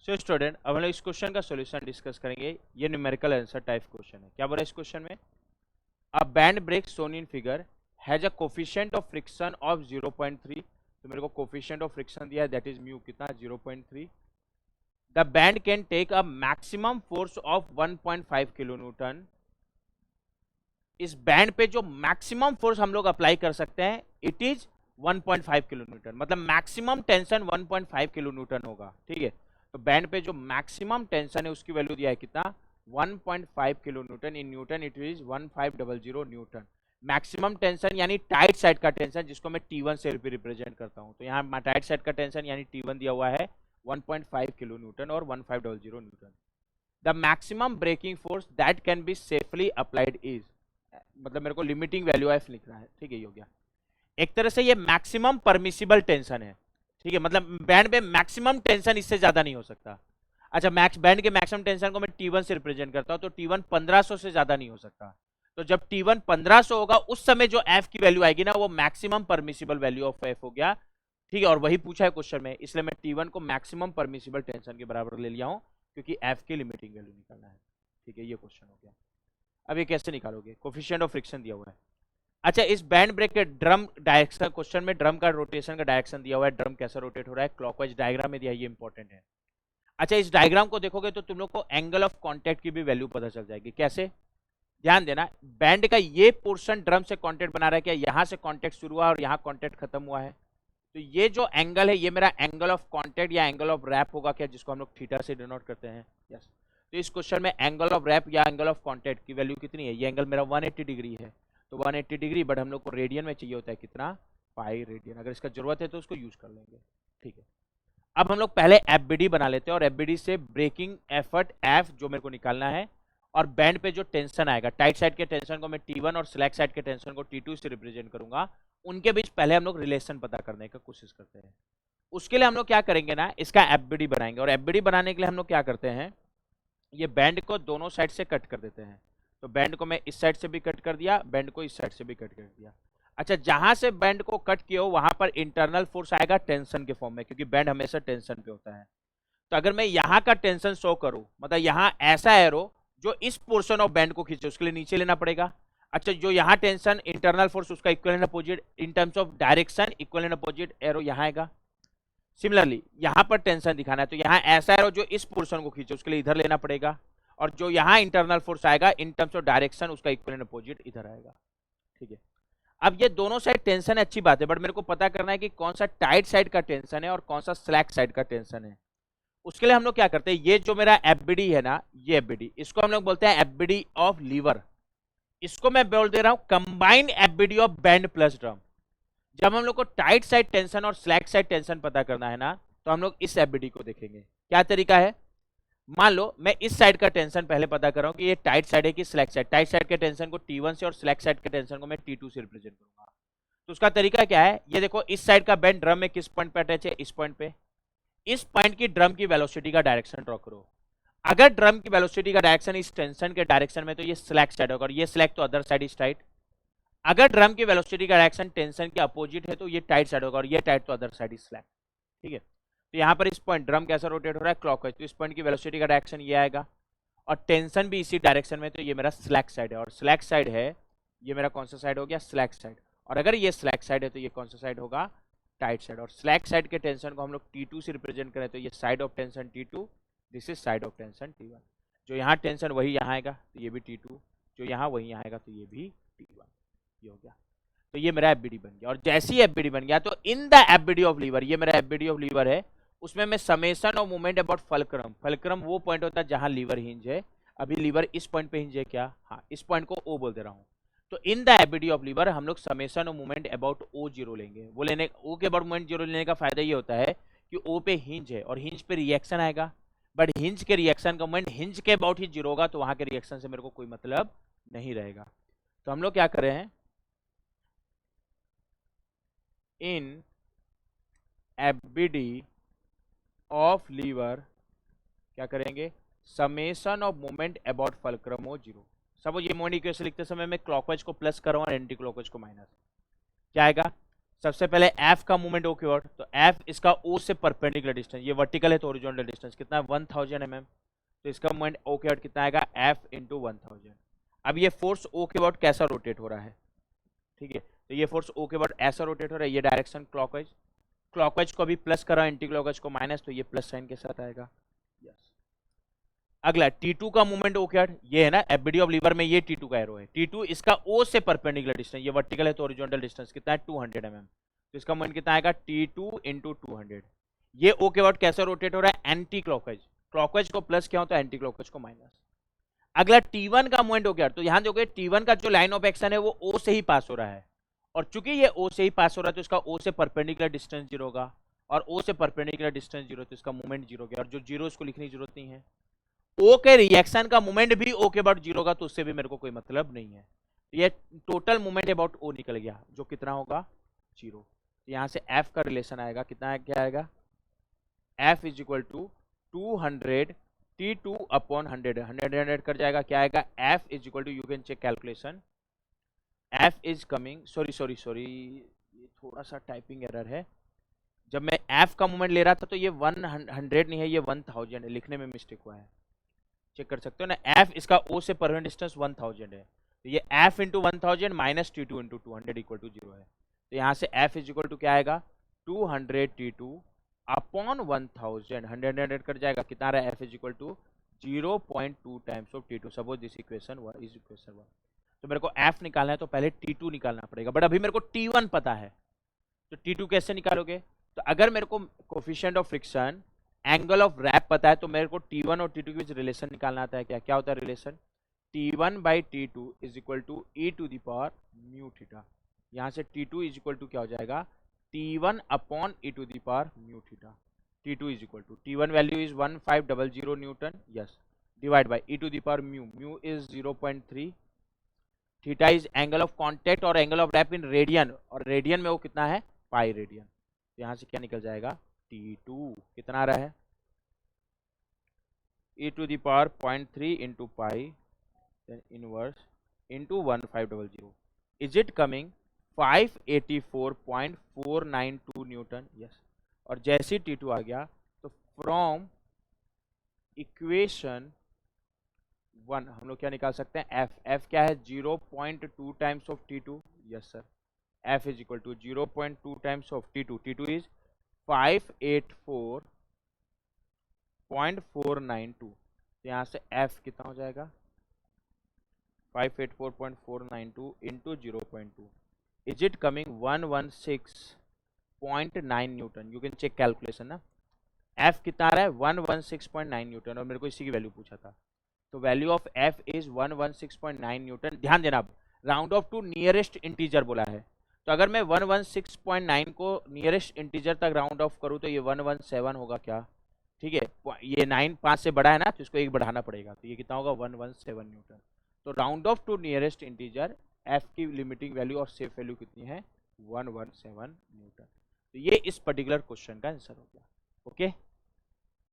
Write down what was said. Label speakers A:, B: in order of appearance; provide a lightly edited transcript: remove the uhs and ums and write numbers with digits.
A: So student, अब हम लोग इस क्वेश्चन का सॉल्यूशन डिस्कस करेंगे। ये न्यूमेरिकल आंसर टाइप क्वेश्चन है। क्या बोला इस क्वेश्चन में? A band break shown in figure has a coefficient of friction of 0.3। तो मेरे को कोफिशिएंट ऑफ फ्रिक्शन दिया है, दैट इज म्यू कितना, 0.3। The band can take a maximum force of 1.5 kilonewton. इस बैंड पे जो मैक्सिमम फोर्स हम लोग अप्लाई कर सकते हैं इट इज 1.5 किलो न्यूटन, मतलब मैक्सिमम टेंशन 1.5 किलो न्यूटन होगा। ठीक है, तो बैंड पे जो मैक्सिमम टेंशन है उसकी वैल्यू दिया है कितना, 1.5 kilo Newton. In newton it is 1500 Newton. Maximum tension यानी टाइट साइड का टेंशन, जिसको मैं T1 से भी रिप्रेजेंट करता हूं। तो यहाँ टाइट साइड का टेंशन यानी T1 दिया हुआ है 1.5 किलो न्यूटन और 1500 newton. The maximum breaking force that can be safely applied is, मतलब मेरे को लिमिटिंग वैल्यू एफ लिखना है। ठीक है, ये हो गया। एक तरह से ये मैक्सिमम परमिसिबल टेंशन है। ठीक है, मतलब बैंड में मैक्सिमम टेंशन इससे ज्यादा नहीं हो सकता। अच्छा, मैक्स बैंड के मैक्सिमम टेंशन को मैं T1 से रिप्रेजेंट करता हूं, तो T1 1500 से ज्यादा नहीं हो सकता। तो जब T1 1500 होगा उस समय जो एफ की वैल्यू आएगी ना, वो maximum permissible value of F हो गया। ठीक है, और वही पूछा है क्वेश्चन में, इसलिए मैं T1 को मैक्सिमम परमिसिबल टेंशन के बराबर ले लिया हूं, क्योंकि एफ की लिमिटिंग वैल्यू निकालना है। ठीक है, ये क्वेश्चन हो गया। अब ये कैसे निकालोगे? कोफिशिएंट ऑफ फ्रिक्शन दिया हुआ है। अच्छा, इस बैंड ब्रेक के ड्रम डायरेक्शन, क्वेश्चन में ड्रम का रोटेशन का डायरेक्शन दिया हुआ है, ड्रम कैसा रोटेट हो रहा है, क्लॉकवाइज डायग्राम में दिया है, ये इंपॉर्टेंट है। अच्छा, इस डायग्राम को देखोगे तो तुम लोग को एंगल ऑफ कांटेक्ट की भी वैल्यू पता चल जाएगी। कैसे? ध्यान देना, बैंड का ये पोर्शन ड्रम से कांटेक्ट बना रहा है क्या, यहां से कांटेक्ट शुरू हुआ और यहां कांटेक्ट खत्म हुआ है। तो ये जो एंगल है ये मेरा एंगल ऑफ कांटेक्ट या एंगल ऑफ रैप होगा क्या, जिसको हम लोग थीटा से डिनोट करते हैं। यस, तो इस क्वेश्चन में एंगल ऑफ रैप या एंगल ऑफ कांटेक्ट की वैल्यू कितनी है? ये एंगल मेरा 180 डिग्री है, तो 180 डिग्री, बट हम लोग को रेडियन में चाहिए होता है कितना, पाई रेडियन। अगर इसका जरूरत है तो उसको यूज कर लेंगे। ठीक है, अब हम लोग पहले एफबीडी बना लेते हैं, और एफबीडी से ब्रेकिंग एफर्ट एफ जो मेरे को निकालना है, और बैंड पे जो टेंशन आएगा, टाइट साइड के टेंशन को मैं T1 और स्लैक साइड के टेंशन को T2 से रिप्रेजेंट करूंगा। उनके बीच पहले हम लोग रिलेशन पता करने का कोशिश करते हैं। उसके लिए हम लोग क्या करेंगे ना, इसका एफबीडी बनाएंगे, और एफबीडी बनाने के लिए हम लोग क्या करते हैं, ये बैंड को दोनों साइड से कट कर देते हैं। तो बैंड को मैं इस साइड से भी कट कर दिया, बैंड को इस साइड से भी कट कर दिया। अच्छा, जहां से बैंड को कट किया हो वहां पर इंटरनल फोर्स आएगा टेंशन के फॉर्म में, क्योंकि बैंड हमेशा टेंशन पे होता है। तो अगर मैं यहाँ का टेंशन शो करूं, मतलब यहाँ ऐसा एरो जो इस पोर्शन ऑफ बैंड को खींचे, उसके लिए नीचे लेना पड़ेगा। अच्छा, जो यहाँ टेंशन इंटरनल फोर्स, उसका equal opposite in terms of direction, equal opposite arrow यहाँ आएगा। सिमिलरली यहाँ पर टेंशन दिखाना है, तो यहाँ ऐसा एरो जो इस पोर्शन को खींचे, उसके लिए इधर लेना पड़ेगा। और जो यहाँ इंटरनल फोर्स आएगा इन टर्म्स ऑफ डायरेक्शन, उसका इक्वल अपोजिट इधर आएगा। ठीक है, अब ये दोनों साइड टेंशन है, अच्छी बात है, बट मेरे को पता करना है कि कौन सा टाइट साइड का टेंशन है और कौन सा स्लैक साइड का टेंशन है। उसके लिए हम लोग क्या करते हैं, ये जो मेरा एफबीडी है ना, ये एफबीडी, इसको हम लोग बोलते हैं एफबीडी ऑफ लीवर। इसको मैं बोल दे रहा हूं combined FBD of band plus drum. जब हम लोग को टाइट साइड टेंशन और स्लैक साइड टेंशन पता करना है ना, तो हम लोग इस एफबीडी को देखेंगे। क्या तरीका है, मान लो मैं इस साइड का टेंशन पहले पता कर रहा हूं कि ये टाइट साइड है कि स्लैक साइड। टाइट साइड के टेंशन को T1 से और स्लैक साइड के टेंशन को मैं T2 से रिप्रेजेंट करूंगा। तो उसका तरीका क्या है, ये देखो, इस साइड का बैंड ड्रम में किस पॉइंट पे अटैच है, इस पॉइंट पे। इस पॉइंट की ड्रम की वेलोसिटी का डायरेक्शन ड्रॉ करो। अगर ड्रम की वेलोसिटी का डायरेक्शन इस टेंशन के डायरेक्शन में, तो ये स्लैक साइड होगा, और ये स्लैक तो अदर साइड इज टाइट। अगर ड्रम की वेलोसिटी का डायरेक्शन टेंशन के अपोजिट है, तो ये टाइट साइड होगा, और ये टाइट तो अदर साइड इज स्लैक। ठीक है, तो यहाँ पर इस पॉइंट ड्रम कैसा रोटेट हो रहा है, क्लॉकवाइज, तो इस पॉइंट की वेलोसिटी का डायरेक्शन ये आएगा, और टेंशन भी इसी डायरेक्शन में, तो ये मेरा स्लैक साइड है। और स्लैक साइड है, ये मेरा कौन सा साइड हो गया, स्लैक साइड। और अगर ये स्लैक साइड है तो ये कौन सा साइड होगा, टाइट साइड। और स्लैक साइड के टेंशन को हम लोग T2 से रिप्रेजेंट करें, तो ये side of tension T2, this is side of tension T1। जो यहाँ टेंशन वही यहाँ आएगा, तो ये भी T2, जो यहाँ वही यहाँ आएगा, तो ये भी T1। ये हो गया, तो ये मेरा एफबीडी बन गया। और जैसे ही एफबीडी बन गया, तो in the FBD of lever, ये मेरा एफबीडी ऑफ लीवर है, उसमें मैं summation of movement about fulcrum, fulcrum वो पॉइंट होता है जहां लीवर हिंज है। अभी लीवर इस पॉइंट पे हिंज है क्या, हाँ, इस पॉइंट को O बोल दे रहा हूँ। तो in the FBD of lever हम लोग summation of movement about O0 लेंगे। वो लेने, O के अबाउट मूवमेंट 0 लेने का फायदा ये होता है कि O पे हिंज है, और हिंज पे रिएक्शन आएगा, बट हिंज के रिएक्शन का मूवमेंट हिंज के अबाउट ही 0 होगा, तो वहां के रिएक्शन से मेरे को कोई मतलब नहीं रहेगा। तो हम लोग क्या कर रहे हैं, इन एफबीडी ऑफ लीवर क्या करेंगे, summation of moment about fulcrum O0। Suppose ये मोमेंट इक्वेशन लिखते समय मैं क्लॉकवाइज को प्लस कर रहा हूँ और एंटी क्लॉकवाइज को माइनस, क्या आएगा, सबसे पहले एफ का मूवमेंट ओ की ओर, तो एफ इसका ओ से परपेंडिकुलर डिस्टेंस, ये वर्टिकल है तो ओरिजेंटल डिस्टेंस कितना है 1000 mm, तो इसका मूवमेंट ओ के ओर कितना आएगा एफ इंटू 1000। अब ये फोर्स ओ के ओर कैसा रोटेट हो रहा है, ठीक है, तो ये फोर्स ओ के ओर ऐसा रोटेट हो रहा है, ये डायरेक्शन क्लॉकवाइज, क्लॉकवाइज को अभी प्लस करा, एंटी क्लॉकवाइज को माइनस, तो ये प्लस साइन के साथ आएगा। यस। अगला T2 का मूवमेंट ओ क्या, ये है ना एफबीडी ऑफ लीवर में, ये T2 का एरो है, T2 इसका O से परपेंडिकुलर डिस्टेंस, ये वर्टिकल है तो ओरिजेंटल डिस्टेंस कितना है 200 mm, तो इसका मूवमेंट कितना आएगा T2 इंटू 200। ये O के बाद कैसे रोटेट हो रहा है एंटी क्लॉकवाइज, क्लॉकवाइज को प्लस क्या होता है एंटी क्लॉकवाइज को माइनस। अगला T1 का मूवमेंट हो गया, तो यहां देखोगे T1 का जो लाइन ऑफ एक्शन है वो O से ही पास हो रहा है, और चूंकि ये O से ही पास हो रहा है तो इसका O से परपेंडिकुलर डिस्टेंस 0 होगा, और O से परपेंडिकुलर डिस्टेंस 0, तो इसका मूवमेंट 0 गया, और जो 0 इसको लिखने की जरूरत नहीं है। O के रिएक्शन का मूवमेंट भी O के बाद 0 होगा, तो उससे भी मेरे को कोई मतलब नहीं है। ये टोटल मूवमेंट अबाउट O निकल गया, जो कितना होगा 0। तो यहां से F का रिलेशन आएगा कितना, क्या आएगा F is equal to 200 T2 upon 100, 100 कर जाएगा, क्या आएगा F is equal to, you can check calculation, F is coming, sorry ये थोड़ा सा टाइपिंग एरर है, जब मैं F का मूवमेंट ले रहा था तो ये 100 नहीं है, ये 1000 है, लिखने में मिस्टेक हुआ है, चेक कर सकते हो ना। F इसका O से परपेंडिकुलर डिस्टेंस 1000 है, तो ये F into 1000 minus T2 into 200 equal to 0 है, तो यहाँ से F इज इक्वल टू क्या आएगा 200 T2 अपॉन 1000, 100 कर जाएगा, कितना रहा है F is equal to 0.2 times of T2, suppose this equation is equation 1। तो मेरे को F निकालना है तो पहले T2 निकालना पड़ेगा, बट अभी मेरे को T1 पता है, तो T2 कैसे निकालोगे, तो अगर मेरे को coefficient of friction angle of wrap पता है तो मेरे को T1 और T2 के बीच रिलेशन निकालना आता है, क्या होता है relation, T1 by T2 is equal to e to the power mu theta, यहाँ से T2 इज इक्वल टू क्या हो जाएगा T1 upon e to the power mu theta, T2 is equal to T1 value is 1500 newton, yes, divide by e to the power mu is 0.3, theta is angle of contact और angle of wrap in radian, और radian में वो कितना है pi radian, तो यहाँ से क्या निकल जाएगा T2 कितना आ रहा है e to the power 0.3 into pi then inverse into 1500, is it coming 584.492 newton, yes. और जैसे T2 आ गया तो फ्रॉम इक्वेशन 1 हम लोग क्या निकाल सकते हैं F क्या है 0.2 times of T2, yes sir, F is equal to 0.2 times of T2 is 584.492, यहाँ से F कितना हो जाएगा 584.492 into 0.2, is it coming 116.9 newton, you can check calculation ना। F कितना आ रहा है 116.9 न्यूटन, और मेरे को इसी की वैल्यू पूछा था, तो value of F is 116.9 newton. ध्यान देना, round off to nearest integer बोला है, तो अगर मैं 116.9 को नियरेस्ट इंटीजर तक राउंड ऑफ करूं तो ये 117 होगा क्या, ठीक है, ये 9 5 से बड़ा है ना तो इसको एक बढ़ाना पड़ेगा, तो ये कितना होगा 117 न्यूटन। तो round off to nearest integer F की लिमिटिंग वैल्यू और सेफ वैल्यू कितनी है 117 न्यूटन। तो ये इस पर्टिकुलर क्वेश्चन का आंसर हो गया, ओके।